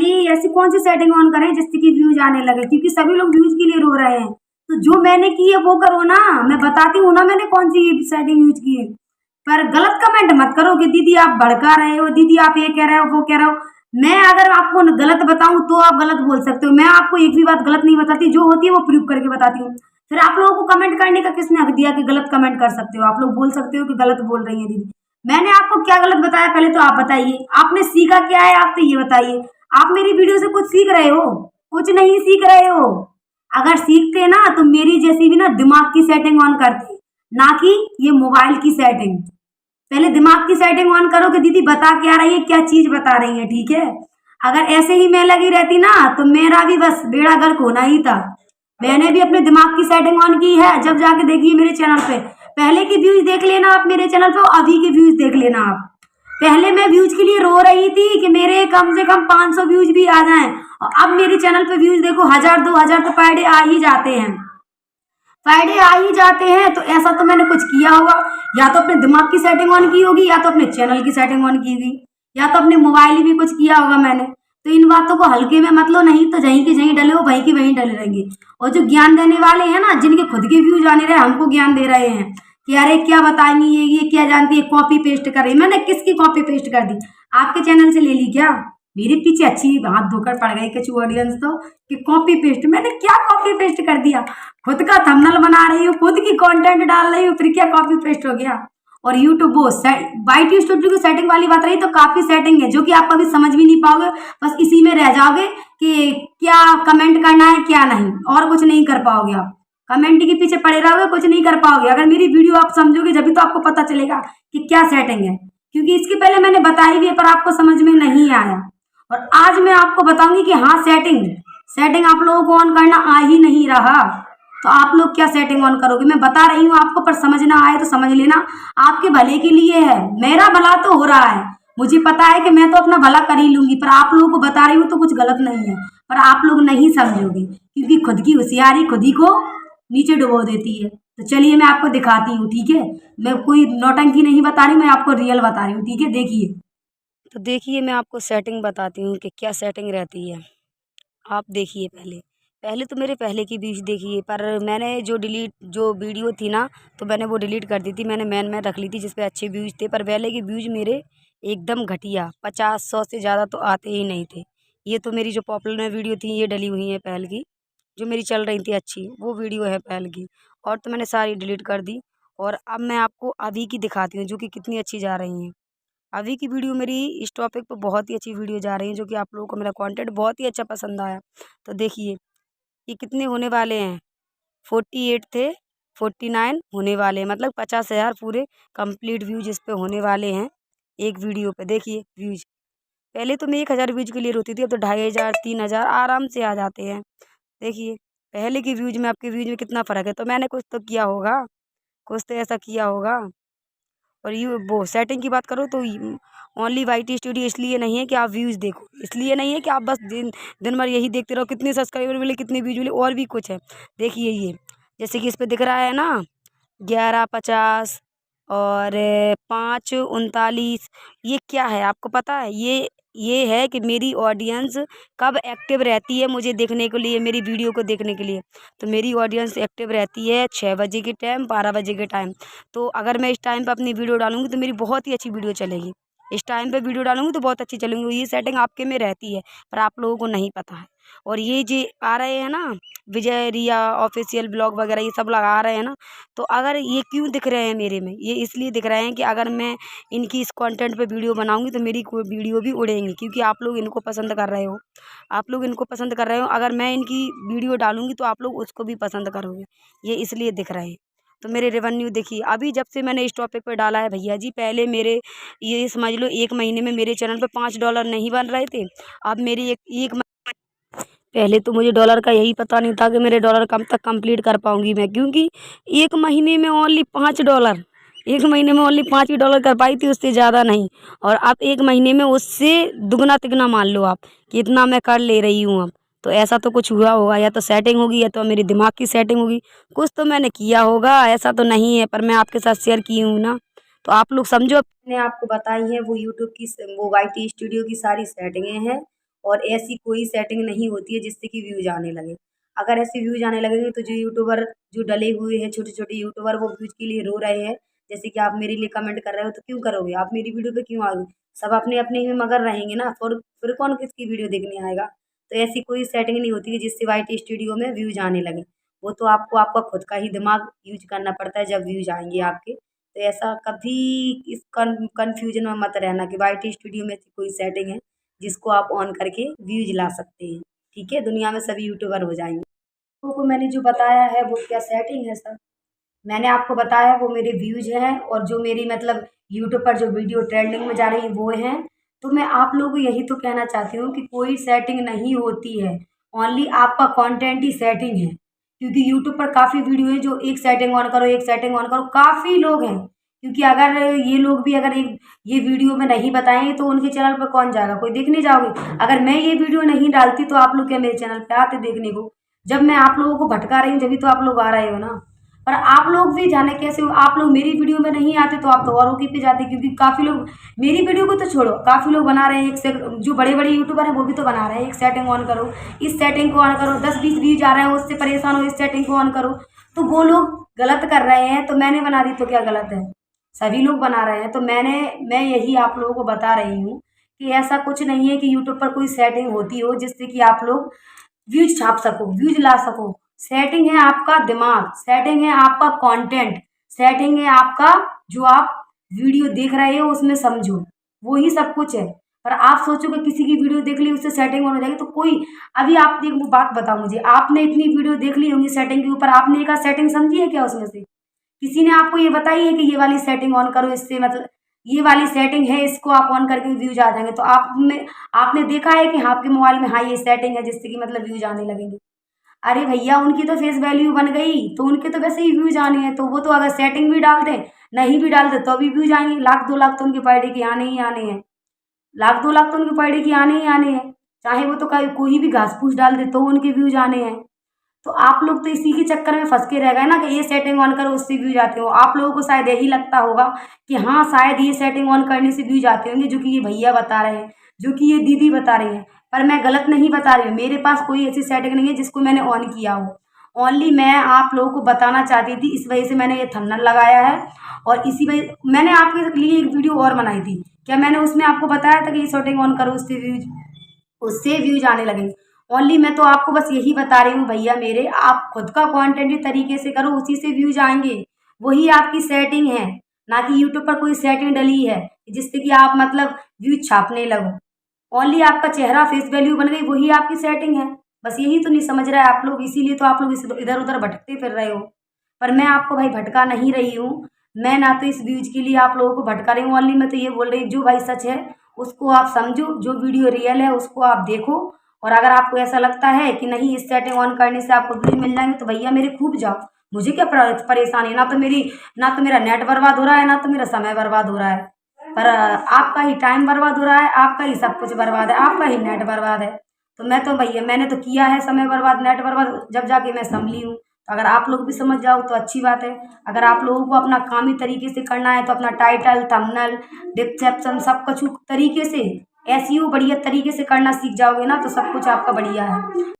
Finally ऐसी कौन सी setting on करें जिससे कि व्यूज आने लगे, क्योंकि सभी लोग व्यूज के लिए रो रहे हैं। तो जो मैंने की है वो करो ना, मैं बताती हूँ ना मैंने कौन सी सेटिंग यूज की है। पर गलत कमेंट मत करो कि दीदी आप भड़का रहे हो, दीदी आप ये कह रहे हो वो कह रहे हो। मैं अगर आपको गलत बताऊं तो आप गलत बोल सकते हो, मैं आपको एक भी बात गलत नहीं बताती, जो होती है वो प्रूव करके बताती हूँ। फिर आप लोगों को कमेंट करने का किसने हक दिया कि गलत कमेंट कर सकते हो? आप लोग बोल सकते हो कि गलत बोल रही है दीदी। मैंने आपको क्या गलत बताया पहले तो आप बताइए, आपने सीखा क्या है आप तो ये बताइए। आप मेरी वीडियो से कुछ सीख रहे हो? कुछ नहीं सीख रहे हो। अगर सीखते ना तो मेरी जैसी भी ना दिमाग की सेटिंग ऑन करते, ना कि ये मोबाइल की सेटिंग। पहले दिमाग की सेटिंग ऑन करो कि दीदी बता क्या रही है, क्या चीज बता रही है, ठीक है। अगर ऐसे ही मैं लगी रहती ना तो मेरा भी बस बेड़ा गर्क होना ही था। मैंने भी अपने दिमाग की सेटिंग ऑन की है, जब जाके देखिए मेरे चैनल पे पहले की व्यूज देख लेना आप मेरे चैनल पे, और अभी के व्यूज देख लेना आप। पहले मैं व्यूज के लिए रो रही थी कि मेरे कम से कम 500 व्यूज भी आ जाएं, और अब मेरे चैनल पे व्यूज देखो 1000 2000 तो पर डे आ ही जाते हैं। फायदे आ ही जाते हैं, तो ऐसा तो मैंने कुछ किया होगा, या तो अपने दिमाग की सेटिंग ऑन की होगी, या तो अपने चैनल की सेटिंग ऑन की होगी, या तो अपने मोबाइल भी कुछ किया होगा मैंने। तो इन बातों को हल्के में मत लो, नहीं तो जहीं की जहीं डले हो, वहीं की वहीं डले रहेंगे। और जो ज्ञान देने वाले हैं ना, जिनके खुद के व्यूज आने रहे, हमको ज्ञान दे रहे हैं कि अरे क्या बताएंगी ये क्या जानती है, कॉपी पेस्ट कर रही। मैंने किसकी कॉपी पेस्ट कर दी? आपके चैनल से ले ली क्या? मेरे पीछे अच्छी हाथ धोकर पड़ गई कुछ ऑडियंस तो, कि कॉपी पेस्ट। मैंने क्या कॉपी पेस्ट कर दिया? खुद का थंबनेल बना रही हूँ, खुद की कंटेंट डाल रही हूँ, फिर क्या कॉपी पेस्ट हो गया? और यूट्यूब वो YT स्टूडियो की सेटिंग वाली बात रही तो काफी सेटिंग है जो कि आप कभी समझ भी नहीं पाओगे, बस इसी में रह जाओगे कि क्या कमेंट करना है क्या नहीं, और कुछ नहीं कर पाओगे आप। कमेंट के पीछे पड़े रहोगे, कुछ नहीं कर पाओगे। अगर मेरी वीडियो आप समझोगे जब तो आपको पता चलेगा कि क्या सेटिंग है, क्योंकि इसके पहले मैंने बताई भी है पर आपको समझ में नहीं आया। और आज मैं आपको बताऊंगी कि हाँ सेटिंग सेटिंग आप लोगों को ऑन करना आ ही नहीं रहा, तो आप लोग क्या सेटिंग ऑन करोगे? मैं बता रही हूँ आपको, पर समझ ना आए तो समझ लेना, आपके भले के लिए है। मेरा भला तो हो रहा है, मुझे पता है कि मैं तो अपना भला कर ही लूंगी, पर आप लोगों को बता रही हूँ तो कुछ गलत नहीं है, पर आप लोग नहीं समझोगे, क्योंकि खुद की होशियारी खुद ही को नीचे डुबो देती है। तो चलिए मैं आपको दिखाती हूँ, ठीक है। मैं कोई नौटंकी नहीं बता रही, मैं आपको रियल बता रही हूँ, ठीक है। देखिए, तो देखिए मैं आपको सेटिंग बताती हूँ कि क्या सेटिंग रहती है। आप देखिए पहले पहले तो मेरे पहले की व्यूज देखिए, पर मैंने जो वीडियो थी ना तो मैंने वो डिलीट कर दी थी। मैंने मैन में रख ली थी जिस पे अच्छे व्यूज थे, पर पहले के व्यूज मेरे एकदम घटिया 50 100 से ज़्यादा तो आते ही नहीं थे। ये तो मेरी जो पॉपुलर वीडियो थी ये डली हुई है पहल की, जो मेरी चल रही थी अच्छी वो वीडियो है पहल की, और तो मैंने सारी डिलीट कर दी। और अब मैं आपको अभी की दिखाती हूँ जो कि कितनी अच्छी जा रही हैं। अभी की वीडियो मेरी इस टॉपिक पे बहुत ही अच्छी वीडियो जा रही है, जो कि आप लोगों को मेरा कंटेंट बहुत ही अच्छा पसंद आया। तो देखिए ये कितने होने वाले हैं, 48 थे, 49 होने वाले हैं, मतलब 50,000 पूरे कंप्लीट व्यूज इस पे होने वाले हैं एक वीडियो पे। देखिए व्यूज, पहले तो मैं 1000 व्यूज के लिए रोती थी, अब तो 2500 3000 आराम से आ जाते हैं। देखिए पहले की व्यूज में आपके व्यूज में कितना फ़र्क है, तो मैंने कुछ तो किया होगा, कुछ तो ऐसा किया होगा। और ये वो सेटिंग की बात करो तो ओनली YT स्टूडियो इसलिए नहीं है कि आप व्यूज़ देखो, इसलिए नहीं है कि आप बस दिन दिन भर यही देखते रहो कितने सब्सक्राइबर मिले कितने व्यूज मिले, और भी कुछ है। देखिए ये जैसे कि इस पे दिख रहा है ना 1150 और 539, ये क्या है आपको पता है? ये है कि मेरी ऑडियंस कब एक्टिव रहती है मुझे देखने के लिए, मेरी वीडियो को देखने के लिए। तो मेरी ऑडियंस एक्टिव रहती है 6 बजे के टाइम, 12 बजे के टाइम। तो अगर मैं इस टाइम पे अपनी वीडियो डालूंगी तो मेरी बहुत ही अच्छी वीडियो चलेगी। इस टाइम पे वीडियो डालूंगी तो बहुत अच्छी चलेंगी। ये सेटिंग आपके में रहती है पर आप लोगों को नहीं पता है। और ये जो आ रहे हैं ना विजय रिया ऑफिशियल ब्लॉग वगैरह ये सब लगा रहे हैं ना, तो अगर ये क्यों दिख रहे हैं मेरे में, ये इसलिए दिख रहे हैं कि अगर मैं इनकी इस कंटेंट पे वीडियो बनाऊंगी तो मेरी कोई वीडियो भी उड़ेंगी, क्योंकि आप लोग इनको पसंद कर रहे हो, आप लोग इनको पसंद कर रहे हो। अगर मैं इनकी वीडियो डालूंगी तो आप लोग उसको भी पसंद करोगे, ये इसलिए दिख रहे हैं। तो मेरे रेवेन्यू देखिए, अभी जब से मैंने इस टॉपिक पे डाला है भैया जी, पहले मेरे ये समझ लो 1 महीने में मेरे चैनल पे $5 नहीं बन रहे थे। अब मेरी एक पहले तो मुझे डॉलर का यही पता नहीं था कि मेरे डॉलर कब तक कंप्लीट कर पाऊंगी मैं, क्योंकि 1 महीने में ओनली $5, 1 महीने में ओनली 5 ही डॉलर कर पाई थी, उससे ज़्यादा नहीं। और अब 1 महीने में उससे दुगना तिगना मान लो आप कि इतना मैं कर ले रही हूँ अब। तो ऐसा तो कुछ हुआ होगा, या तो सेटिंग होगी या तो मेरे दिमाग की सेटिंग होगी, कुछ तो मैंने किया होगा, ऐसा तो नहीं है, पर मैं आपके साथ शेयर की हूँ ना, तो आप लोग समझो। मैंने आपको बताई है वो यूट्यूब की वो YT स्टूडियो की सारी सेटिंगें हैं, और ऐसी कोई सेटिंग नहीं होती है जिससे कि व्यूज आने लगे। अगर ऐसे व्यूज आने लगेंगे तो जो यूट्यूबर जो डले हुए हैं, छोटे छोटे यूट्यूबर, वो व्यूज के लिए रो रहे हैं। जैसे कि आप मेरे लिए कमेंट कर रहे हो तो क्यों करोगे, आप मेरी वीडियो पे क्यों आओगे? सब अपने अपने में मगन रहेंगे ना, फिर कौन किसकी वीडियो देखने आएगा? तो ऐसी कोई सेटिंग नहीं होती है जिससे वाईटी स्टूडियो में व्यूज आने लगे। वो तो आपको आपका खुद का ही दिमाग यूज करना पड़ता है जब व्यूज आएंगे आपके। तो ऐसा कभी इस कन्फ्यूजन में मत रहना कि वाईटी स्टूडियो में ऐसी कोई सेटिंग है जिसको आप ऑन करके व्यूज ला सकते हैं। ठीक है, दुनिया में सभी यूट्यूबर हो जाएंगे। को मैंने जो बताया है वो क्या सेटिंग है सर? मैंने आपको बताया वो मेरे व्यूज हैं और जो मेरी मतलब यूट्यूब पर जो वीडियो ट्रेंडिंग में जा रही है वो हैं। तो मैं आप लोगों को यही तो कहना चाहती हूँ कि कोई सेटिंग नहीं होती है, ओनली आपका कंटेंट ही सेटिंग है। क्योंकि यूट्यूब पर काफ़ी वीडियो है जो एक सेटिंग ऑन करो, एक सेटिंग ऑन करो, काफ़ी लोग हैं। क्योंकि अगर ये लोग भी अगर एक ये वीडियो में नहीं बताएंगे तो उनके चैनल पर कौन जाएगा? कोई देखने जाओगे? अगर मैं ये वीडियो नहीं डालती तो आप लोग क्या मेरे चैनल पे आते देखने को? जब मैं आप लोगों को भटका रही हूँ जभी तो आप लोग आ रहे हो ना। पर आप लोग भी जाने कैसे हो, आप लोग मेरी वीडियो में नहीं आते तो आप तो औरों की पे जाते, क्योंकि काफ़ी लोग मेरी वीडियो को तो छोड़ो, काफ़ी लोग बना रहे हैं एक से जो बड़े बड़े यूट्यूबर हैं वो भी तो बना रहे हैं एक सेटिंग ऑन करो, इस सेटिंग को ऑन करो, 10-20 व्यूज आ रहे हैं उससे परेशान हो, इस सेटिंग को ऑन करो। तो वो लोग गलत कर रहे हैं तो मैंने बना दी तो क्या गलत है? सभी लोग बना रहे हैं तो मैं यही आप लोगों को बता रही हूँ कि ऐसा कुछ नहीं है कि यूट्यूब पर कोई सेटिंग होती हो जिससे कि आप लोग व्यूज छाप सको, व्यूज ला सको। सेटिंग है आपका दिमाग, सेटिंग है आपका कंटेंट, सेटिंग है आपका जो आप वीडियो देख रहे हो उसमें समझो, वो ही सब कुछ है। पर आप सोचोगे किसी की वीडियो देख ली उससे सेटिंग ऑन हो जाएगी तो कोई अभी आप एक बात बताओ मुझे, आपने इतनी वीडियो देख ली होंगी सेटिंग के ऊपर, आपने एक सेटिंग समझी है क्या उसमें से? किसी ने आपको ये बताई है कि ये वाली सेटिंग ऑन करो, इससे मतलब ये वाली सेटिंग है, इसको आप ऑन करके व्यूज आ जाएंगे? तो आपने देखा है कि हाँ आपके मोबाइल में हाँ ये सेटिंग है जिससे कि मतलब व्यूज आने लगेंगे? अरे भैया उनकी तो फेस वैल्यू बन गई तो उनके तो वैसे ही व्यूज आने हैं, तो वो तो अगर सेटिंग भी डाल दें नहीं भी डाल दे तो भी व्यूज आएंगे। 1,00,000-2,00,000 तो उनके पर डे के आने ही आने हैं, 1,00,000-2,00,000 तो उनके पर डे के आने ही आने हैं। चाहे वो तो कोई भी घास फूस डाल दे तो उनके व्यूज आने हैं। तो आप लोग तो इसी के चक्कर में फंस के रह गए ना कि ये सेटिंग ऑन करो उससे व्यूज आते हो। आप लोगों को शायद यही लगता होगा कि हाँ शायद ये सेटिंग ऑन करने से व्यूज आते होंगे, जो कि ये भैया बता रहे हैं, जो कि ये दीदी बता रही हैं। पर मैं गलत नहीं बता रही हूँ, मेरे पास कोई ऐसी सेटिंग नहीं है जिसको मैंने ऑन किया हो। ओनली मैं आप लोगों को बताना चाहती थी, इस वजह से मैंने ये थंबनेल लगाया है। और इसी वजह मैंने आपके लिए एक वीडियो और बनाई थी, क्या मैंने उसमें आपको बताया था कि ये सेटिंग ऑन करो उससे व्यूज आने लगेंगे? ओनली मैं तो आपको बस यही बता रही हूँ भैया मेरे, आप खुद का कंटेंट ही तरीके से करो, उसी से व्यूज आएंगे। वही आपकी सेटिंग है, ना कि यूट्यूब पर कोई सेटिंग डली है जिससे कि आप मतलब व्यूज छापने लगो। ओनली आपका चेहरा फेस वैल्यू बन गई, वही आपकी सेटिंग है। बस यही तो नहीं समझ रहा है आप लोग, इसीलिए तो आप लोग इधर उधर भटकते फिर रहे हो। पर मैं आपको भाई भटका नहीं रही हूँ, मैं ना तो इस व्यूज के लिए आप लोगों को भटका रही हूँ। ओनली मैं तो ये बोल रही हूँ जो भाई सच है उसको आप समझो, जो वीडियो रियल है उसको आप देखो। और अगर आपको ऐसा लगता है कि नहीं इस सेटिंग ऑन करने से आपको व्यूज मिल जाएंगे तो भैया मेरे खूब जाओ, मुझे क्या परेशानी है? ना तो मेरा नेट बर्बाद हो रहा है, ना तो मेरा समय बर्बाद हो रहा है। पर आपका ही टाइम बर्बाद हो रहा है, आपका ही सब कुछ बर्बाद है, आपका ही नेट बर्बाद है। तो मैं तो भैया मैंने तो किया है समय बर्बाद, नेट बर्बाद, जब जाके मैं संभली हूँ। तो अगर आप लोग भी समझ जाओ तो अच्छी बात है। अगर आप लोगों को अपना काम ही तरीके से करना है तो अपना टाइटल, थंबनेल, डिस्क्रिप्शन सब कुछ तरीके से एसईओ बढ़िया तरीके से करना सीख जाओगे ना तो सब कुछ आपका बढ़िया है।